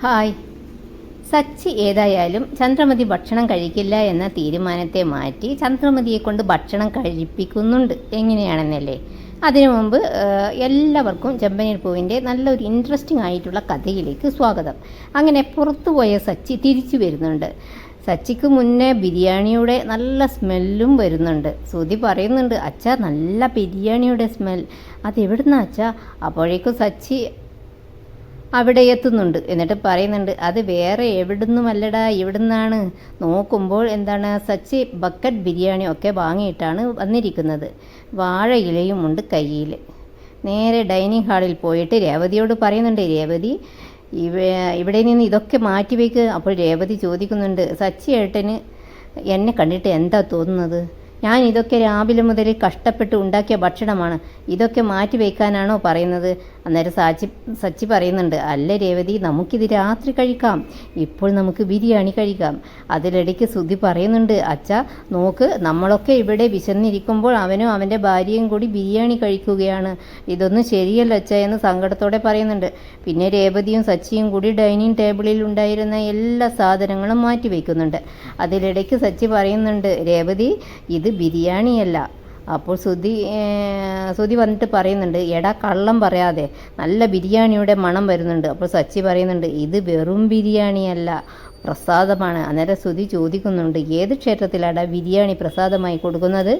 Hi. Sachi ഏതായാലും ചന്ദ്രമതി ഭക്ഷണം കഴിക്കില്ല എന്ന തീരുമാനത്തെ മാറ്റി ചന്ദ്രമതിയെ കൊണ്ട് ഭക്ഷണം കഴിപ്പിക്കുന്നുണ്ട്. എങ്ങനെയാണെന്നല്ലേ? അതിനു മുമ്പ് എല്ലാവർക്കും ചെമ്പനീർ പൂവിൻ്റെ നല്ലൊരു ഇൻട്രസ്റ്റിംഗ് ആയിട്ടുള്ള കഥയിലേക്ക് സ്വാഗതം. അങ്ങനെ പുറത്തുപോയ സച്ചി തിരിച്ചു വരുന്നുണ്ട്. സച്ചിക്ക് മുന്നേ ബിരിയാണിയുടെ നല്ല സ്മെല്ലും വരുന്നുണ്ട്. ശ്രുതി പറയുന്നുണ്ട്, അച്ഛാ നല്ല ബിരിയാണിയുടെ സ്മെൽ, അതെവിടുന്നാ അച്ഛാ? അപ്പോഴേക്കും സച്ചി അവിടെ എത്തുന്നുണ്ട്. എന്നിട്ട് പറയുന്നുണ്ട്, അത് വേറെ എവിടുന്നുമല്ലടാ, ഇവിടുന്നാണ്. നോക്കുമ്പോൾ എന്താണ്, സച്ചി ബക്കറ്റ് ബിരിയാണി ഒക്കെ വാങ്ങിയിട്ടാണ് വന്നിരിക്കുന്നത്. വാഴയിലയുമുണ്ട് കയ്യിൽ. നേരെ ഡൈനിങ് ഹാളിൽ പോയിട്ട് രേവതിയോട് പറയുന്നുണ്ട്, രേവതി ഇവിടെ നിന്ന് ഇതൊക്കെ മാറ്റി വയ്ക്കുക. അപ്പോൾ രേവതി ചോദിക്കുന്നുണ്ട്, സച്ചി ഏട്ടന് എന്നെ കണ്ടിട്ട് എന്താ തോന്നുന്നത്? ഞാൻ ഇതൊക്കെ രാവിലെ മുതൽ കഷ്ടപ്പെട്ട് ഉണ്ടാക്കിയ ഭക്ഷണമാണ്, ഇതൊക്കെ മാറ്റി വയ്ക്കാനാണോ പറയുന്നത്? അന്നേരം സച്ചി പറയുന്നുണ്ട്, അല്ല രേവതി, നമുക്കിത് രാത്രി കഴിക്കാം, ഇപ്പോൾ നമുക്ക് ബിരിയാണി കഴിക്കാം. അതിലിടയ്ക്ക് ശ്രുതി പറയുന്നുണ്ട്, അച്ഛാ നോക്ക്, നമ്മളൊക്കെ ഇവിടെ വിശന്നിരിക്കുമ്പോൾ അവനും അവൻ്റെ ഭാര്യയും കൂടി ബിരിയാണി കഴിക്കുകയാണ്, ഇതൊന്നും ശരിയല്ല അച്ഛാ എന്ന് സങ്കടത്തോടെ പറയുന്നുണ്ട്. പിന്നെ രേവതിയും സച്ചിയും കൂടി ഡൈനിങ് ടേബിളിൽ ഉണ്ടായിരുന്ന എല്ലാ സാധനങ്ങളും മാറ്റി വയ്ക്കുന്നുണ്ട്. അതിലിടയ്ക്ക് സച്ചി പറയുന്നുണ്ട്, രേവതി ഇത് ബിരിയാണിയല്ല. അപ്പോൾ ശ്രുതി വന്നിട്ട് പറയുന്നുണ്ട്, എടാ കള്ളം പറയാതെ, നല്ല ബിരിയാണിയുടെ മണം വരുന്നുണ്ട്. അപ്പോൾ സച്ചി പറയുന്നുണ്ട്, ഇത് വെറും ബിരിയാണിയല്ല, പ്രസാദമാണ്. അന്നേരം ശ്രുതി ചോദിക്കുന്നുണ്ട്, ഏത് ക്ഷേത്രത്തിലാടാ ബിരിയാണി പ്രസാദമായി കൊടുക്കുന്നത്?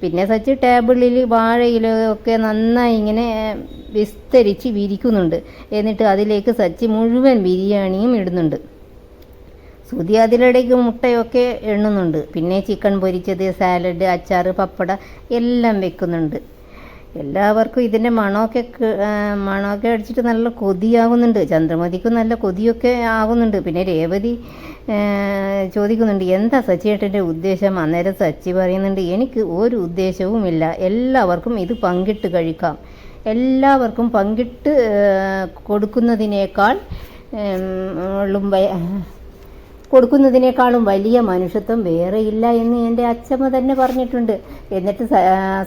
പിന്നെ സച്ചി ടേബിളിൽ വാഴയിലൊക്കെ നന്നായി ഇങ്ങനെ വിസ്തരിച്ച് വിരിക്കുന്നുണ്ട്. എന്നിട്ട് അതിലേക്ക് സച്ചി മുഴുവൻ ബിരിയാണിയും ഇടുന്നുണ്ട്. ശ്രുതി അതിലിടയ്ക്ക് മുട്ടയൊക്കെ എണ്ണുന്നുണ്ട്. പിന്നെ ചിക്കൻ പൊരിച്ചത്, സാലഡ്, അച്ചാർ, പപ്പട എല്ലാം വെക്കുന്നുണ്ട്. എല്ലാവർക്കും ഇതിൻ്റെ മണമൊക്കെ അടിച്ചിട്ട് നല്ല കൊതിയാകുന്നുണ്ട്. ചന്ദ്രമതിക്കും നല്ല കൊതിയൊക്കെ ആകുന്നുണ്ട്. പിന്നെ രേവതി ചോദിക്കുന്നുണ്ട്, എന്താ സച്ചിയേട്ടൻ്റെ ഉദ്ദേശം? അന്നേരം സച്ചി പറയുന്നുണ്ട്, എനിക്ക് ഒരു ഉദ്ദേശവുമില്ല, എല്ലാവർക്കും ഇത് പങ്കിട്ട് കഴിക്കാം. എല്ലാവർക്കും പങ്കിട്ട് കൊടുക്കുന്നതിനേക്കാളും വലിയ മനുഷ്യത്വം വേറെയില്ല എന്ന് എൻ്റെ അച്ഛമ്മ തന്നെ പറഞ്ഞിട്ടുണ്ട്. എന്നിട്ട്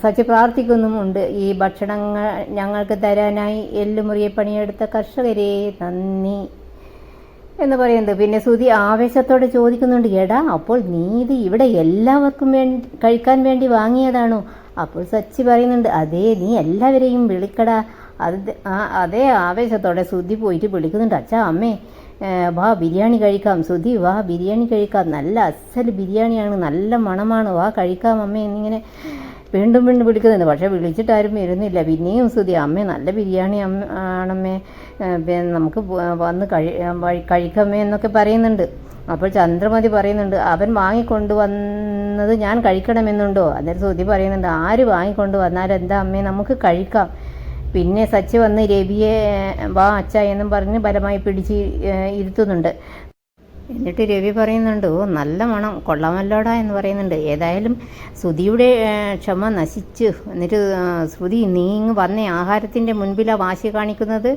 സച്ചി പ്രാർത്ഥിക്കുന്നുമുണ്ട്, ഈ ഭക്ഷണങ്ങൾ ഞങ്ങൾക്ക് തരാനായി എല്ലുമുറിയെ പണിയെടുത്ത കർഷകരെ നന്ദി എന്ന് പറയുന്നത്. പിന്നെ ശ്രുതി ആവേശത്തോടെ ചോദിക്കുന്നുണ്ട്, എടാ അപ്പോൾ നീ ഇത് ഇവിടെ എല്ലാവർക്കും കഴിക്കാൻ വേണ്ടി വാങ്ങിയതാണോ? അപ്പോൾ സച്ചി പറയുന്നുണ്ട്, അതേ, നീ എല്ലാവരെയും വിളിക്കടാ. അതേ ആവേശത്തോടെ ശ്രുതി പോയിട്ട് വിളിക്കുന്നുണ്ട്, അച്ഛാ അമ്മേ വാ ബിരിയാണി കഴിക്കാം, ശ്രുതി വാ ബിരിയാണി കഴിക്കാം, നല്ല അസൽ ബിരിയാണിയാണ്, നല്ല മണമാണ്, വാ കഴിക്കാം അമ്മേ എന്നിങ്ങനെ വീണ്ടും വിളിക്കുന്നുണ്ട്. പക്ഷേ വിളിച്ചിട്ടാരും വരുന്നില്ല. പിന്നെയും ശ്രുതി, അമ്മേ നല്ല ബിരിയാണി ആണമ്മേ, നമുക്ക് വന്ന് കഴിക്കാമേ എന്നൊക്കെ പറയുന്നുണ്ട്. അപ്പോൾ ചന്ദ്രമതി പറയുന്നുണ്ട്, അവൻ വാങ്ങിക്കൊണ്ടുവന്നത് ഞാൻ കഴിക്കണമെന്നുണ്ടോ? അന്നേരം ശ്രുതി പറയുന്നുണ്ട്, ആര് വാങ്ങിക്കൊണ്ട് വന്നാലെന്താ അമ്മേ, നമുക്ക് കഴിക്കാം. പിന്നെ സച്ചി വന്ന് രവിയെ വാ അച്ഛ എന്നും പറഞ്ഞ് ബലമായി പിടിച്ച് ഇരുത്തുന്നുണ്ട്. എന്നിട്ട് രവി പറയുന്നുണ്ട്, ഓ നല്ല മണം, കൊള്ളാമല്ലോടാ എന്ന് പറയുന്നുണ്ട്. ഏതായാലും ശ്രുതിയുടെ ക്ഷമ നശിച്ചു. എന്നിട്ട് ശ്രുതി, നീ ഇങ്ങ് വന്നേ, ആഹാരത്തിൻ്റെ മുൻപിലാണ് വാശി കാണിക്കുന്നത്,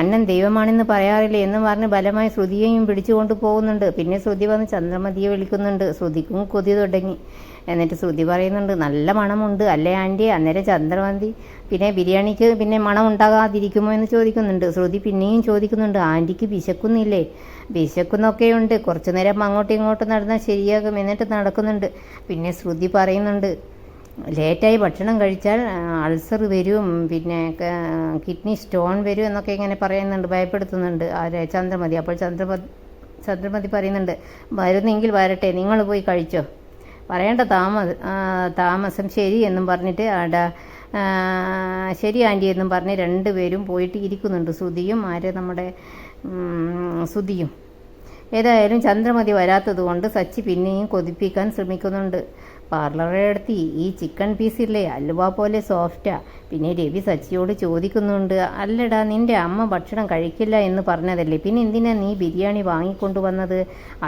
അണ്ണൻ ദൈവമാണെന്ന് പറയാറില്ലേ എന്ന് പറഞ്ഞ് ബലമായി ശ്രുതിയെയും പിടിച്ചുകൊണ്ട് പോകുന്നുണ്ട്. പിന്നെ ശ്രുതി വന്ന് ചന്ദ്രമതിയെ വിളിക്കുന്നുണ്ട്. ശ്രുതിക്കും കൊതി തുടങ്ങി. എന്നിട്ട് ശ്രുതി പറയുന്നുണ്ട്, നല്ല മണമുണ്ട് അല്ലേ ആൻറ്റി? അന്നേരം ചന്ദ്രമതി, പിന്നെ ബിരിയാണിക്ക് പിന്നെ മണം ഉണ്ടാകാതിരിക്കുമോ എന്ന് ചോദിക്കുന്നുണ്ട്. ശ്രുതി പിന്നെയും ചോദിക്കുന്നുണ്ട്, ആൻറ്റിക്ക് വിശക്കുന്നില്ലേ? വിശക്കുന്നൊക്കെയുണ്ട്, കുറച്ചു നേരം അങ്ങോട്ടും ഇങ്ങോട്ടും നടന്നാൽ ശരിയാകും. എന്നിട്ട് നടക്കുന്നുണ്ട്. പിന്നെ ശ്രുതി പറയുന്നുണ്ട്, ലേറ്റായി ഭക്ഷണം കഴിച്ചാൽ അൾസർ വരും, പിന്നെ കിഡ്നി സ്റ്റോൺ വരും എന്നൊക്കെ ഇങ്ങനെ പറയുന്നുണ്ട്, ഭയപ്പെടുത്തുന്നുണ്ട് ചന്ദ്രമതി. അപ്പോൾ ചന്ദ്രമതി പറയുന്നുണ്ട്, വരുന്നെങ്കിൽ വരട്ടെ, നിങ്ങൾ പോയി കഴിച്ചോ, പറയേണ്ട താമസം ശരി എന്നും പറഞ്ഞിട്ട് ശരി ആൻറ്റി എന്നും പറഞ്ഞ് രണ്ടുപേരും പോയിട്ട് ഇരിക്കുന്നുണ്ട്. ശ്രുതിയും ഏതായാലും ചന്ദ്രമതി വരാത്തത് കൊണ്ട് സച്ചി പിന്നെയും കൊതിപ്പിക്കാൻ ശ്രമിക്കുന്നുണ്ട്. പാർലറെ അടുത്ത് ഈ ചിക്കൻ പീസില്ലേ, അലുവ പോലെ സോഫ്റ്റാ. പിന്നെ രവി സച്ചിയോട് ചോദിക്കുന്നുണ്ട്, അല്ലടാ നിൻ്റെ അമ്മ ഭക്ഷണം കഴിക്കില്ല എന്ന് പറഞ്ഞതല്ലേ, പിന്നെ എന്തിനാ നീ ബിരിയാണി വാങ്ങിക്കൊണ്ടുവന്നത്?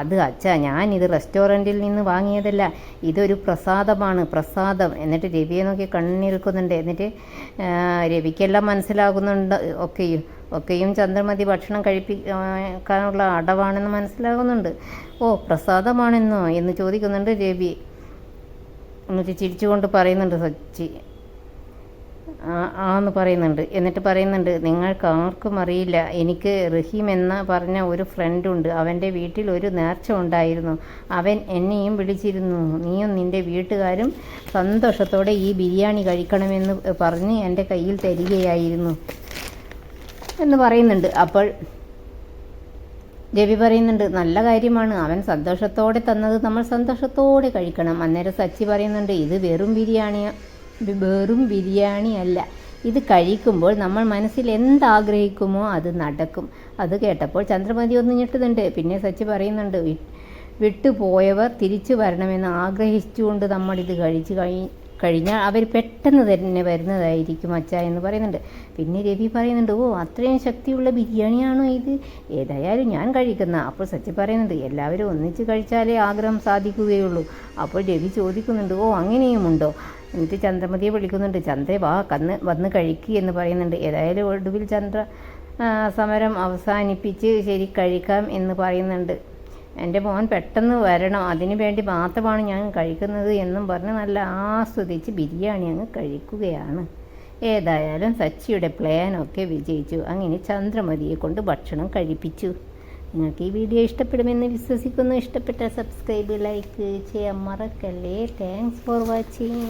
അത് അച്ഛാ, ഞാനിത് റെസ്റ്റോറൻറ്റിൽ നിന്ന് വാങ്ങിയതല്ല, ഇതൊരു പ്രസാദമാണ്, പ്രസാദം. എന്നിട്ട് രവിയെ നോക്കി കണ്ണിറുക്കുന്നുണ്ട്. എന്നിട്ട് രവിക്കെല്ലാം മനസ്സിലാകുന്നുണ്ട്, ഒക്കെയും ചന്ദ്രമതി ഭക്ഷണം കഴിപ്പിക്കാനുള്ള അടവാണെന്ന് മനസ്സിലാകുന്നുണ്ട്. ഓ പ്രസാദമാണെന്നോ എന്ന് ചോദിക്കുന്നുണ്ട് രവി. എന്നിട്ട് ചിരിച്ചുകൊണ്ട് പറയുന്നുണ്ട് സച്ചി. ആന്ന് പറയുന്നുണ്ട്. എന്നിട്ട് പറയുന്നുണ്ട്, നിങ്ങൾക്ക് ആർക്കും അറിയില്ല, എനിക്ക് റഹീം എന്ന പറഞ്ഞ ഒരു ഫ്രണ്ടുണ്ട്. അവൻ്റെ വീട്ടിൽ ഒരു നേർച്ച ഉണ്ടായിരുന്നു. അവൻ എന്നെയും വിളിച്ചിരുന്നു. നീയും നിൻ്റെ വീട്ടുകാരും സന്തോഷത്തോടെ ഈ ബിരിയാണി കഴിക്കണമെന്ന് പറഞ്ഞ് എൻ്റെ കയ്യിൽ തരികയായിരുന്നു എന്ന് പറയുന്നുണ്ട്. അപ്പോൾ രവി പറയുന്നുണ്ട്, നല്ല കാര്യമാണ്, അവൻ സന്തോഷത്തോടെ തന്നത് നമ്മൾ സന്തോഷത്തോടെ കഴിക്കണം. അന്നേരം സച്ചി പറയുന്നുണ്ട്, ഇത് വെറും ബിരിയാണി അല്ല, ഇത് കഴിക്കുമ്പോൾ നമ്മൾ മനസ്സിൽ എന്താഗ്രഹിക്കുമോ അത് നടക്കും. അത് കേട്ടപ്പോൾ ചന്ദ്രമതി ഒന്ന് ഞെട്ടുന്നുണ്ട്. പിന്നെ സച്ചി പറയുന്നുണ്ട്, വിട്ടുപോയവർ തിരിച്ചു വരണമെന്ന് ആഗ്രഹിച്ചുകൊണ്ട് നമ്മളിത് കഴിച്ചു കഴിഞ്ഞാൽ അവർ പെട്ടെന്ന് തന്നെ വരുന്നതായിരിക്കും അച്ഛാ എന്ന് പറയുന്നുണ്ട്. പിന്നെ രവി പറയുന്നുണ്ട്, ഓ അത്രയും ശക്തിയുള്ള ബിരിയാണിയാണോ ഇത്? ഏതായാലും ഞാൻ കഴിക്കുന്ന. അപ്പോൾ സച്ചി പറയുന്നുണ്ട്, എല്ലാവരും ഒന്നിച്ച് കഴിച്ചാലേ ആഗ്രഹം സാധിക്കുകയുള്ളൂ. അപ്പോൾ രവി ചോദിക്കുന്നുണ്ട്, ഓ അങ്ങനെയുമുണ്ടോ? എന്നിട്ട് ചന്ദ്രമതിയെ വിളിക്കുന്നുണ്ട്, ചന്ദ്ര വാ വന്ന് കഴിക്കുക എന്ന് പറയുന്നുണ്ട്. ഏതായാലും ഒടുവിൽ ചന്ദ്ര സമരം അവസാനിപ്പിച്ച് ശരി കഴിക്കാം എന്ന് പറയുന്നുണ്ട്. എൻ്റെ മോൻ പെട്ടെന്ന് വരണം, അതിനു വേണ്ടി മാത്രമാണ് ഞാൻ കഴിക്കുന്നത് എന്നും പറഞ്ഞ് നല്ല ആസ്വദിച്ച് ബിരിയാണി അങ്ങ് കഴിക്കുകയാണ്. ഏതായാലും സച്ചിയുടെ പ്ലാനൊക്കെ വിജയിച്ചു. അങ്ങനെ ചന്ദ്രമതിയെ കൊണ്ട് ഭക്ഷണം കഴിപ്പിച്ചു. നിങ്ങൾക്ക് ഈ വീഡിയോ ഇഷ്ടപ്പെടുമെന്ന് വിശ്വസിക്കുന്നു. ഇഷ്ടപ്പെട്ട സബ്സ്ക്രൈബ്, ലൈക്ക് ചെയ്യാൻ മറക്കല്ലേ. Thanks for watching.